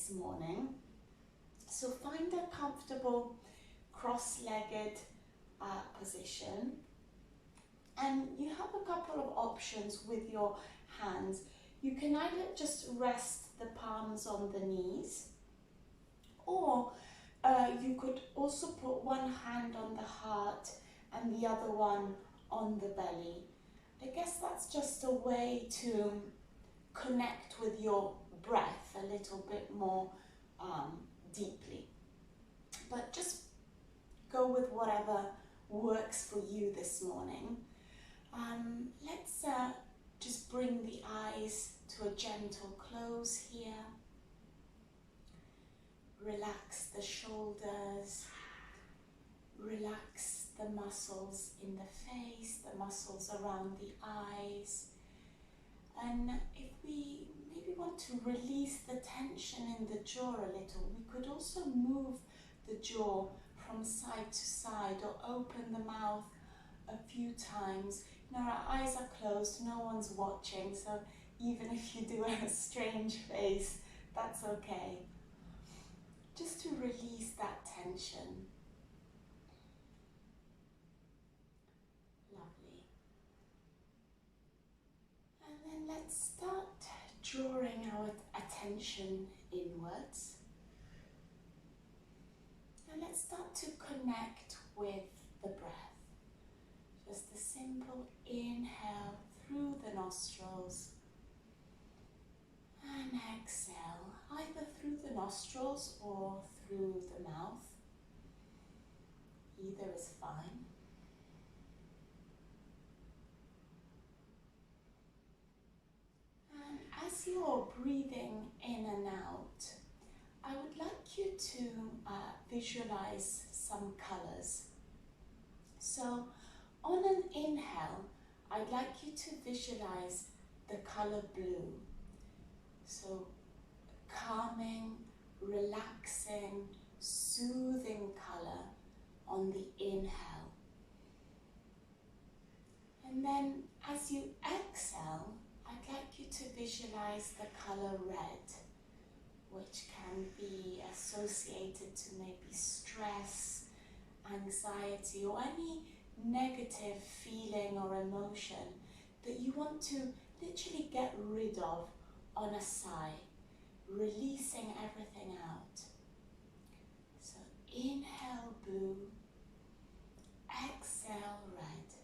this morning. So find a comfortable cross-legged position, and you have a couple of options with your hands. You can either just rest the palms on the knees, or you could also put one hand on the heart and the other one on the belly. I guess that's just a way to connect with your breath a little bit more deeply. But just go with whatever works for you this morning. Let's just bring the eyes to a gentle close here. Relax the shoulders, relax the muscles in the face, the muscles around the eyes. And if we maybe want to release the tension in the jaw a little, we could also move the jaw from side to side or open the mouth a few times. You know, our eyes are closed, no one's watching, so even if you do a strange face, that's okay. Just to release that tension. Lovely. And then let's start drawing our attention inwards. And let's start to connect with the breath. Just a simple inhale through the nostrils and exhale, either through the nostrils or through the mouth. Either is fine. And as you're breathing in and out, I would like you to visualize some colors. So on an inhale, I'd like you to visualize the color blue. So calming, relaxing, soothing color on the inhale. And then as you exhale, I'd like you to visualize the color red, which can be associated to maybe stress, anxiety, or any negative feeling or emotion that you want to literally get rid of on a sigh, releasing everything out. So inhale blue, exhale red.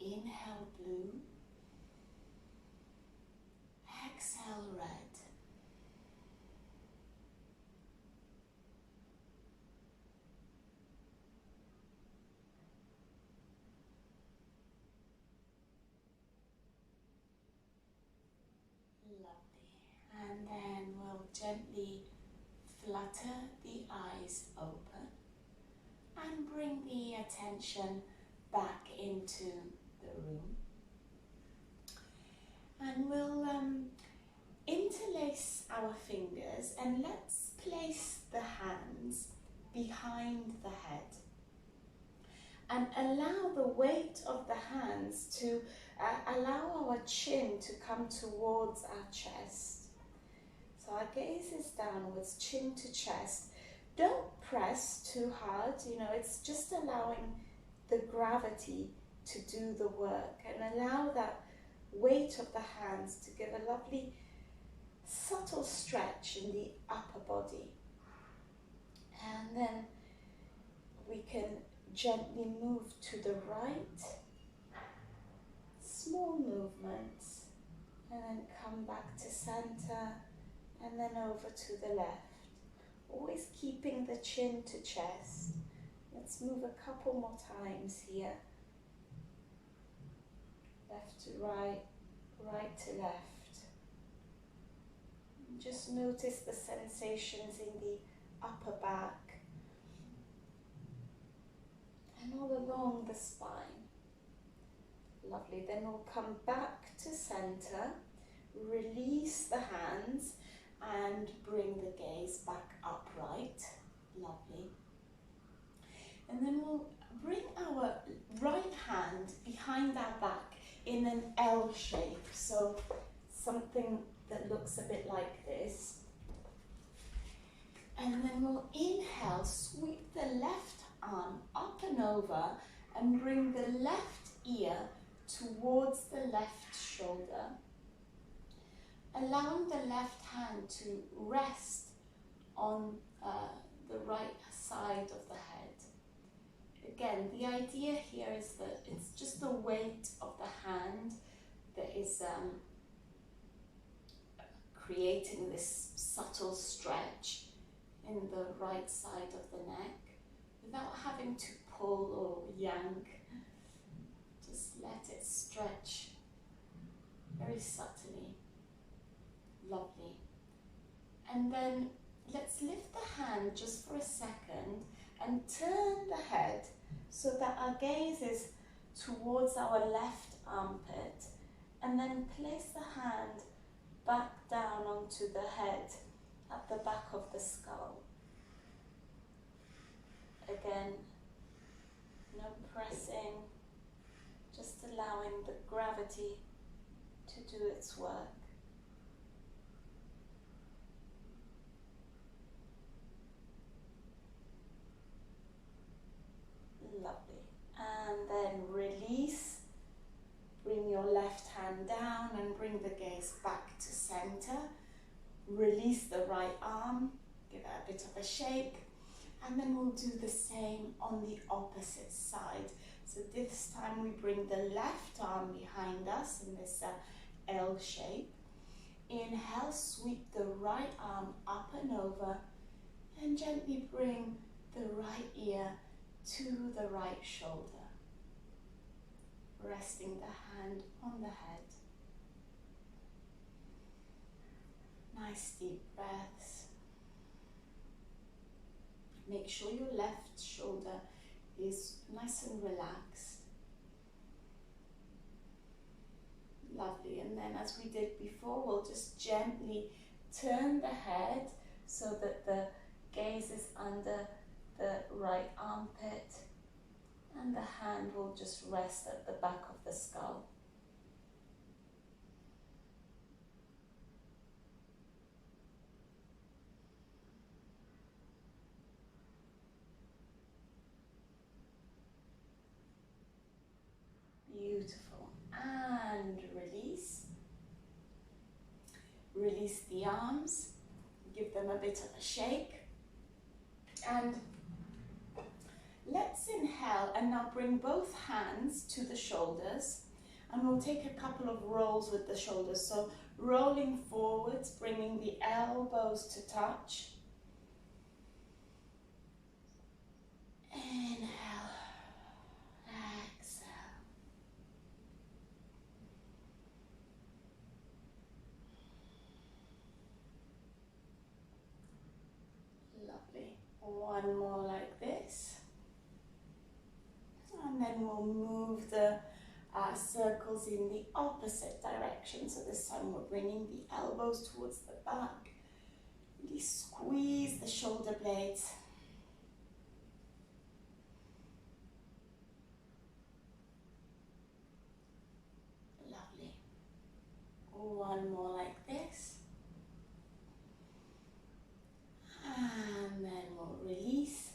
Inhale blue, exhale red. And then we'll gently flutter the eyes open and bring the attention back into the room. And we'll interlace our fingers and let's place the hands behind the head and allow the weight of the hands to allow our chin to come towards our chest. So our gaze is downwards, chin to chest. Don't press too hard, you know, it's just allowing the gravity to do the work and allow that weight of the hands to give a lovely subtle stretch in the upper body. And then we can gently move to the right, small movements, and then come back to center, and then over to the left. Always keeping the chin to chest. Let's move a couple more times here. Left to right, right to left. Just notice the sensations in the upper back and all along the spine. Lovely. Then we'll come back to center, release the hands and bring the gaze back upright. Lovely. And then we'll bring our right hand behind our back in an L shape. So something that looks a bit like this. And then we'll inhale, sweep the left arm up and over and bring the left ear towards the left shoulder, allowing the left hand to rest on the right side of the head. Again, the idea here is that it's just the weight of the hand that is creating this subtle stretch in the right side of the neck without having to pull or yank. Just let it stretch very subtly. Lovely. And then let's lift the hand just for a second and turn the head so that our gaze is towards our left armpit, and then place the hand back down onto the head at the back of the skull. Again, no pressing, just allowing the gravity to do its work. Lovely. And then release. Bring your left hand down and bring the gaze back to center. Release the right arm, give it a bit of a shake, and then we'll do the same on the opposite side. So this time we bring the left arm behind us in this L shape. Inhale, sweep the right arm up and over, and gently bring the right ear to the right shoulder, resting the hand on the head. Nice deep breaths. Make sure your left shoulder is nice and relaxed. Lovely. And then, as we did before, we'll just gently turn the head so that the gaze is under the right armpit, and the hand will just rest at the back of the skull. Beautiful. And release. Release the arms. Give them a bit of a shake. And let's inhale and now bring both hands to the shoulders, and we'll take a couple of rolls with the shoulders. So rolling forwards, bringing the elbows to touch. Inhale, exhale. Lovely. One more like this. And then we'll move the circles in the opposite direction. So this time we're bringing the elbows towards the back. Really squeeze the shoulder blades. Lovely. One more like this. And then we'll release.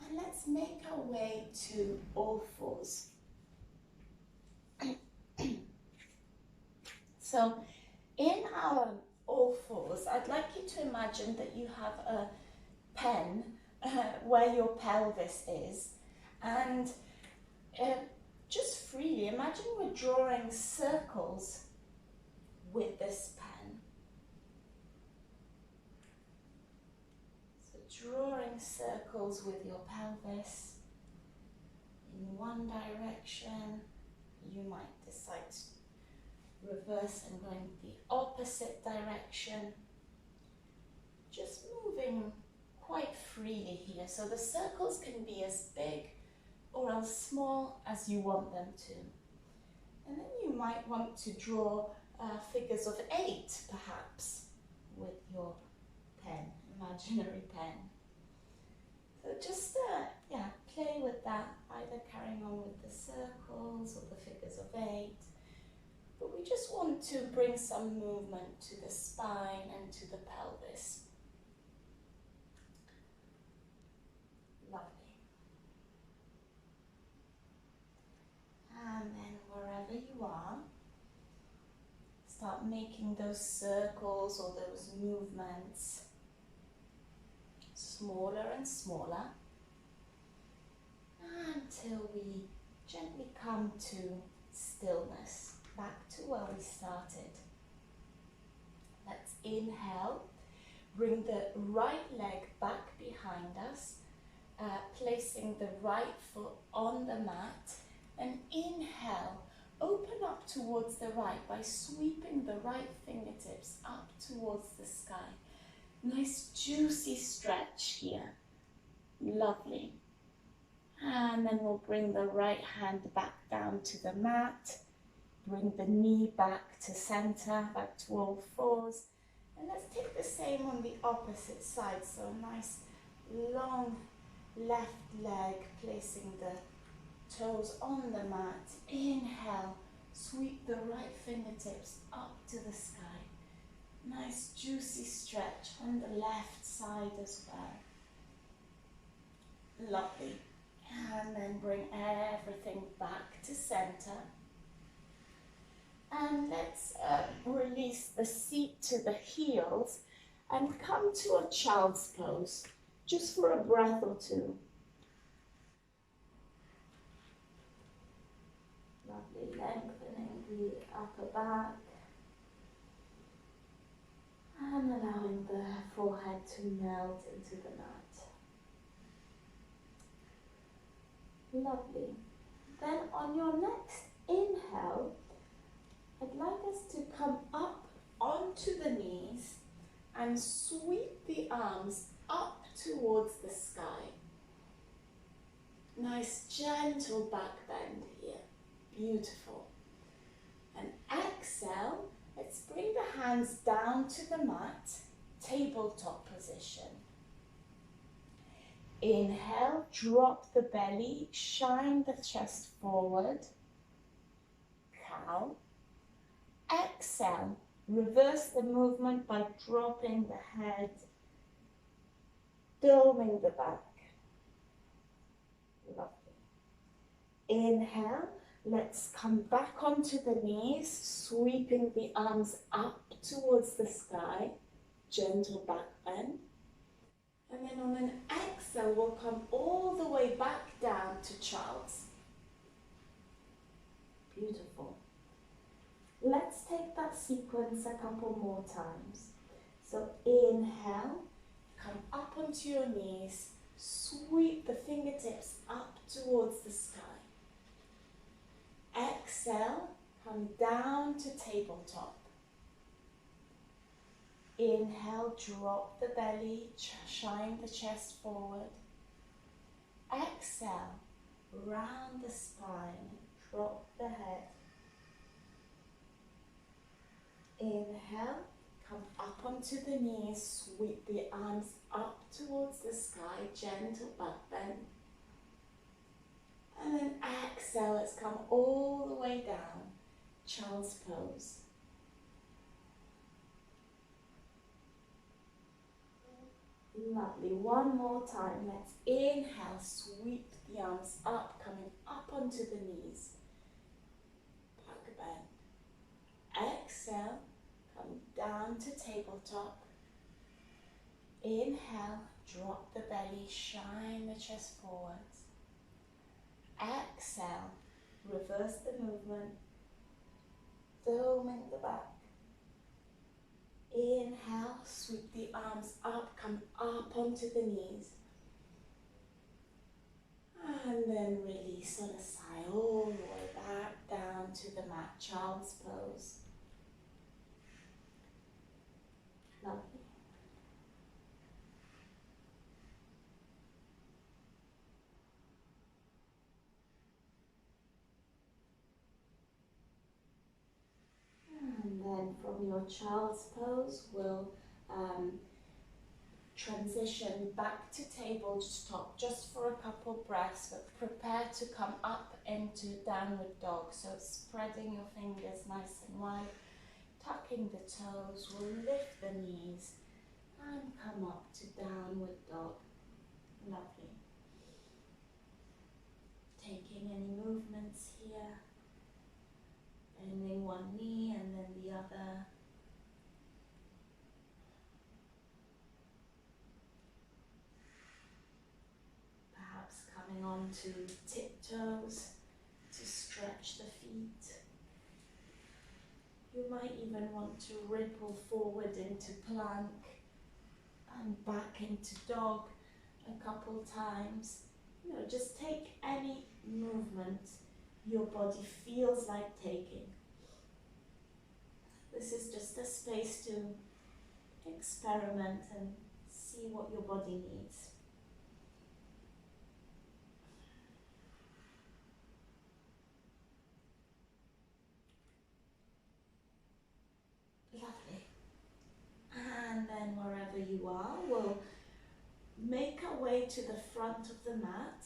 And let's make our way to all fours. So in our all fours, I'd like you to imagine that you have a pen where your pelvis is, and just freely imagine we're drawing circles with this pen. So drawing circles with your pelvis in one direction. You might decide to reverse and go in the opposite direction. Just moving quite freely here. So the circles can be as big or as small as you want them to. And then you might want to draw figures of 8 perhaps with your pen, imaginary pen. So just play with that, either carrying on with the circles or the figures of 8. But we just want to bring some movement to the spine and to the pelvis. Lovely. And then wherever you are, start making those circles or those movements smaller and smaller until we gently come to stillness, back to where we started. Let's inhale, bring the right leg back behind us, placing the right foot on the mat, and inhale, open up towards the right by sweeping the right fingertips up towards the sky. Nice juicy stretch here. Lovely. And then we'll bring the right hand back down to the mat. Bring the knee back to center, back to all fours. And let's take the same on the opposite side. So a nice long left leg, placing the toes on the mat. Inhale, sweep the right fingertips up to the sky. Nice juicy stretch on the left side as well. Lovely. And then bring everything back to center. And let's release the seat to the heels and come to a child's pose, just for a breath or two. Lovely, lengthening the upper back. And allowing the forehead to melt into the mat. Lovely. Then on your next inhale, I'd like us to come up onto the knees and sweep the arms up towards the sky. Nice gentle back bend here. Beautiful. And exhale, let's bring the hands down to the mat, tabletop position. Inhale, drop the belly, shine the chest forward, cow. Exhale, reverse the movement by dropping the head, doming the back. Lovely. Inhale, let's come back onto the knees, sweeping the arms up towards the sky, gentle back bend. And then on an exhale, we'll come all the way back down to child's. Beautiful. Let's take that sequence a couple more times. So inhale, come up onto your knees, sweep the fingertips up towards the sky. Exhale, come down to tabletop. Inhale, drop the belly, shine the chest forward. Exhale, round the spine, drop the head. Inhale, come up onto the knees, sweep the arms up towards the sky, gentle back bend. And then exhale, let's come all the way down, child's pose. Lovely, one more time. Let's inhale, sweep the arms up, coming up onto the knees. Back bend. Exhale, come down to tabletop. Inhale, drop the belly, shine the chest forwards. Exhale, reverse the movement, doming the back. Inhale, sweep the arms up, come up onto the knees. And then release on a sigh all the way back down to the mat, child's pose. Lovely. And then from your child's pose, we'll transition back to tabletop just for a couple breaths, but prepare to come up into downward dog. So spreading your fingers nice and wide, tucking the toes, we'll lift the knees and come up to downward dog. Lovely. Taking any movements here, bending one knee and then the other. Perhaps coming on to tiptoes to stretch the feet. You might even want to ripple forward into plank and back into dog a couple times. You know, just take any movement your body feels like taking. This is just a space to experiment and see what your body needs. Lovely. And then wherever you are, we'll make our way to the front of the mat,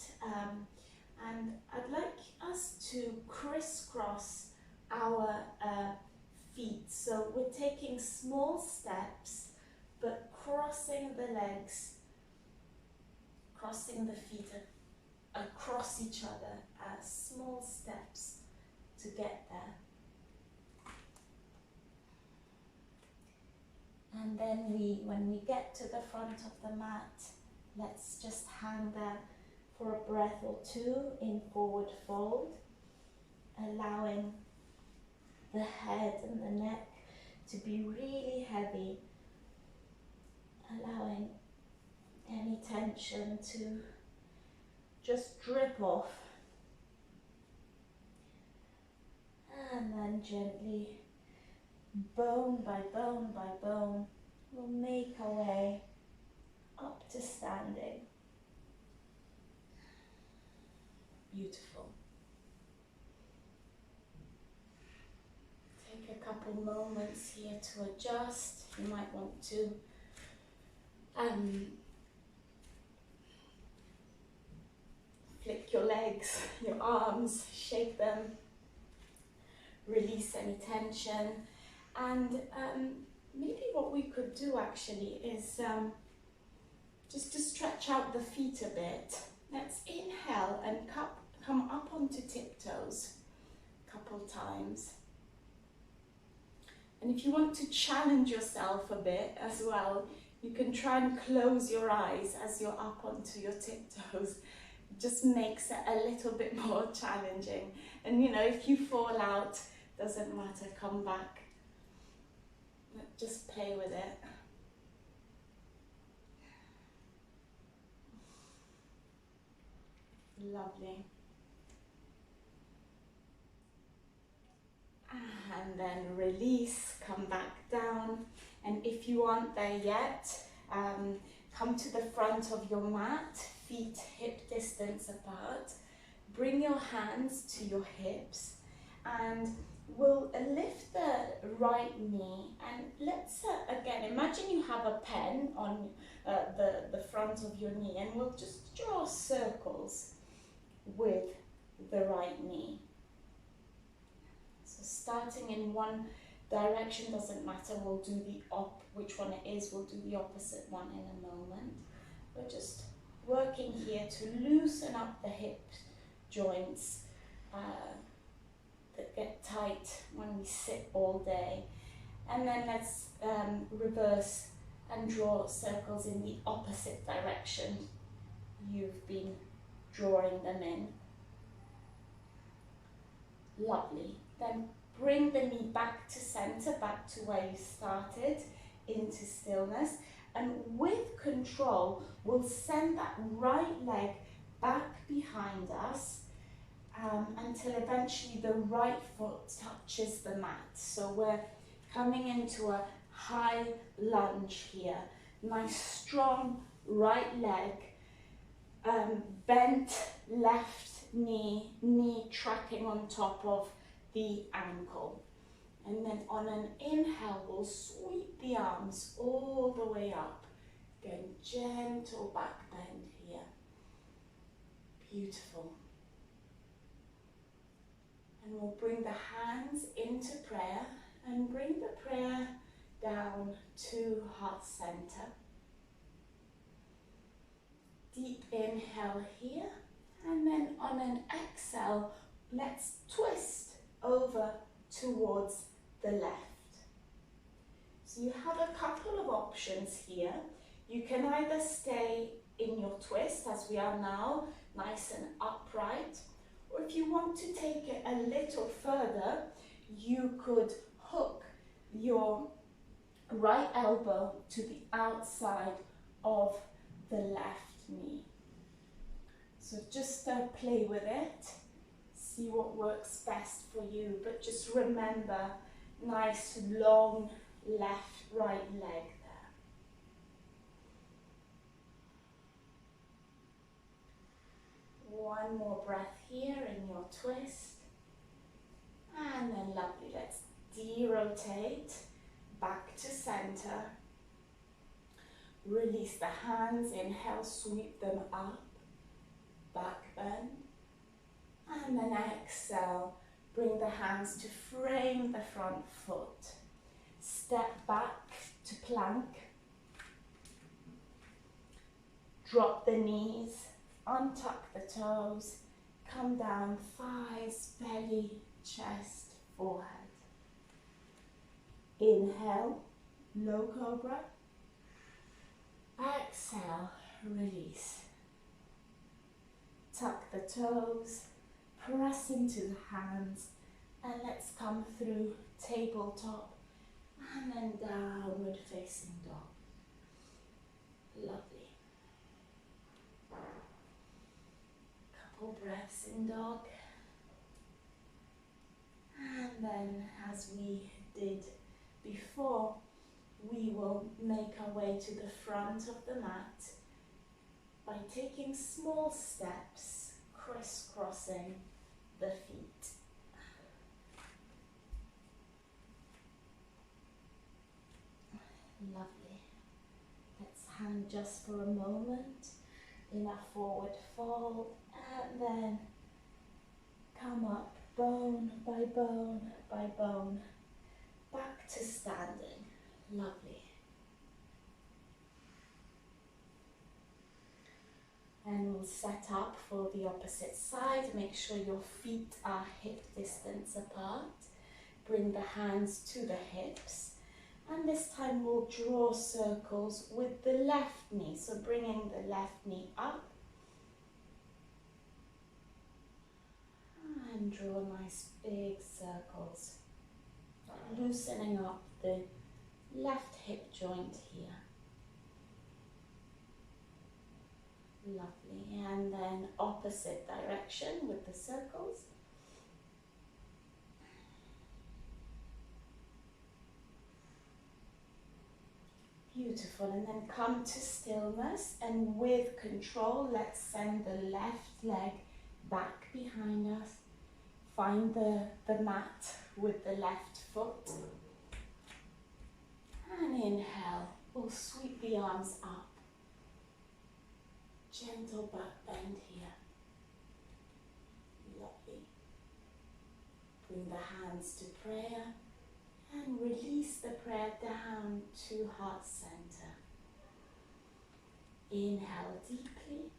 and I'd like us to crisscross our feet. So we're taking small steps, but crossing the legs, crossing the feet across each other as small steps to get there. And then when we get to the front of the mat, let's just hang there for a breath or two in forward fold, allowing the head and the neck to be really heavy, allowing any tension to just drip off. And then gently, bone by bone by bone, we'll make our way up to standing. Beautiful. Take a couple moments here to adjust. You might want to flick your legs, your arms, shake them, release any tension. And maybe what we could do actually is just to stretch out the feet a bit. Let's inhale and come up onto tiptoes a couple times. And if you want to challenge yourself a bit as well, you can try and close your eyes as you're up onto your tiptoes. It just makes it a little bit more challenging. And you know, if you fall out, doesn't matter, come back. Just play with it. Lovely. And then release, come back down. And if you aren't there yet, come to the front of your mat, feet hip distance apart. Bring your hands to your hips and we'll lift the right knee, and let's again imagine you have a pen on the front of your knee, and we'll just draw circles with the right knee. So starting in one direction, doesn't matter, we'll do which one it is, we'll do the opposite one in a moment. We're just working here to loosen up the hip joints that get tight when we sit all day. And then let's reverse and draw circles in the opposite direction you've been drawing them in. Lovely. Then bring the knee back to center, back to where you started, into stillness. And with control, we'll send that right leg back behind us until eventually the right foot touches the mat. So we're coming into a high lunge here. Nice strong right leg, bent left knee tracking on top of the ankle. And then on an inhale, we'll sweep the arms all the way up Again, gentle back bend here. Beautiful. And we'll bring the hands into prayer and bring the prayer down to heart center. Deep inhale here, and then on an exhale, let's twist over towards the left. So you have a couple of options here. You can either stay in your twist as we are now, nice and upright, or if you want to take it a little further, you could hook your right elbow to the outside of the left knee. So just play with it, see what works best for you, but just remember, nice long right leg there. One more breath here in your twist. And then lovely, let's de-rotate back to center. Release the hands, inhale, sweep them up, back bend. And then exhale, bring the hands to frame the front foot. Step back to plank. Drop the knees, untuck the toes, come down, thighs, belly, chest, forehead. Inhale, low cobra. Exhale, release. Tuck the toes, press into the hands, and let's come through tabletop and then downward facing dog. Lovely. Couple breaths in dog. And then, as we did before, we will make our way to the front of the mat by taking small steps, crisscrossing the feet. Lovely. Let's hang just for a moment in a forward fold and then come up bone by bone by bone back to standing. Lovely. And we'll set up for the opposite side. Make sure your feet are hip distance apart. Bring the hands to the hips. And this time we'll draw circles with the left knee. So bringing the left knee up. And draw nice big circles. Loosening up the left hip joint here. Lovely. And then opposite direction with the circles. Beautiful. And then come to stillness, and with control, let's send the left leg back behind us. Find the mat with the left foot. And inhale, we'll sweep the arms up. Gentle back bend here. Lovely. Bring the hands to prayer and release the prayer down to heart center. Inhale deeply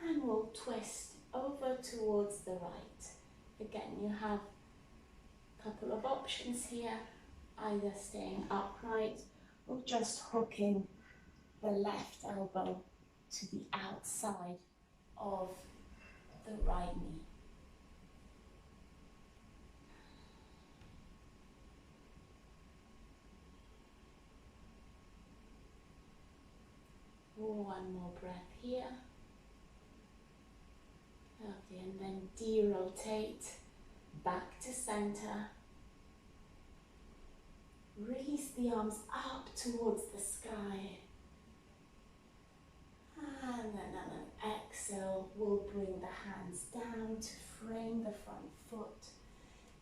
and we'll twist over towards the right. Again, you have a couple of options here, either staying upright or just hooking the left elbow to the outside of the right knee. One more breath here. Okay, and then de-rotate back to center. Release the arms up towards the sky. And then on an exhale, we'll bring the hands down to frame the front foot.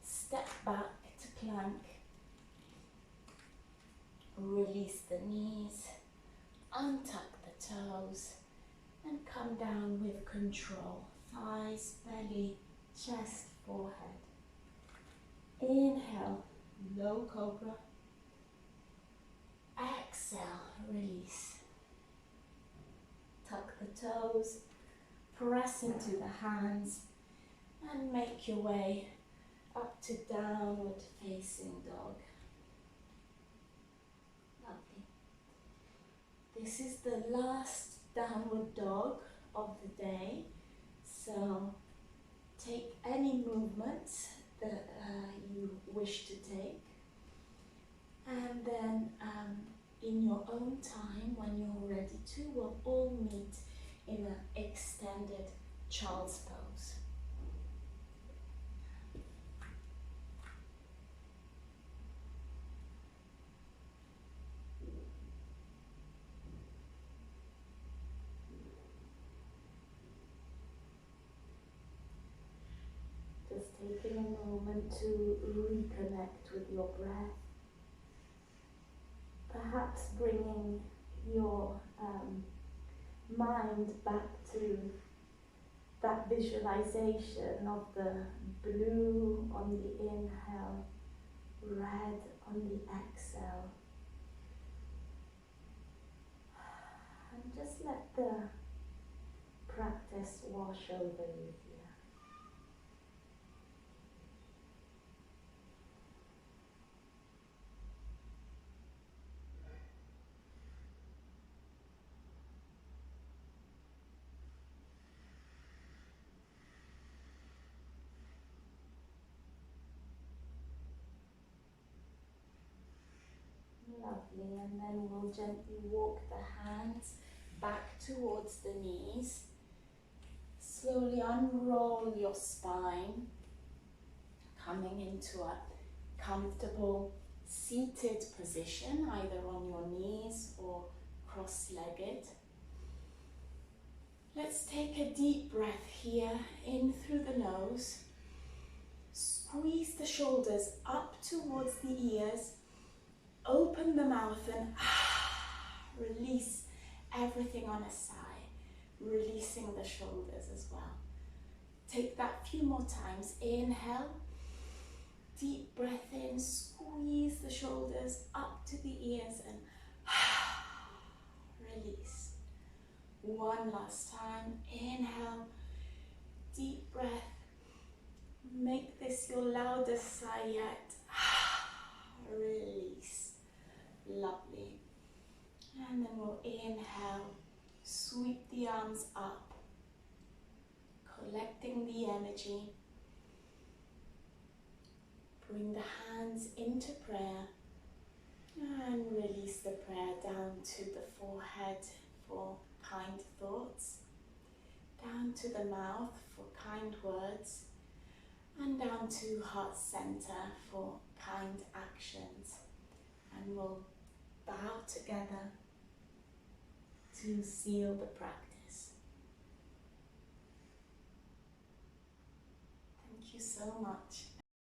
Step back to plank. Release the knees. Untuck the toes and come down with control. Thighs, belly, chest, forehead. Inhale, low cobra. Exhale, release. Tuck the toes, press into the hands, and make your way up to downward facing dog. Lovely. This is the last downward dog of the day, so take any movements that you wish to take, and then in your own time, when you're ready to, we'll all meet in an extended child's pose. Just taking a moment to reconnect with your breath. Perhaps bringing your mind back to that visualization of the blue on the inhale, red on the exhale. And just let the practice wash over you here. Lovely, and then we'll gently walk the hands back towards the knees. Slowly unroll your spine, coming into a comfortable seated position, either on your knees or cross-legged. Let's take a deep breath here, in through the nose. Squeeze the shoulders up towards the ears. Open the mouth and release everything on a sigh, releasing the shoulders as well. Take that few more times. Inhale, deep breath in, squeeze the shoulders up to the ears and release. One last time. Inhale, deep breath. Make this your loudest sigh yet. Release. Lovely. And then we'll inhale, sweep the arms up, collecting the energy. Bring the hands into prayer and release the prayer down to the forehead for kind thoughts, down to the mouth for kind words, and down to heart center for kind actions. And we'll bow together to seal the practice. Thank you so much.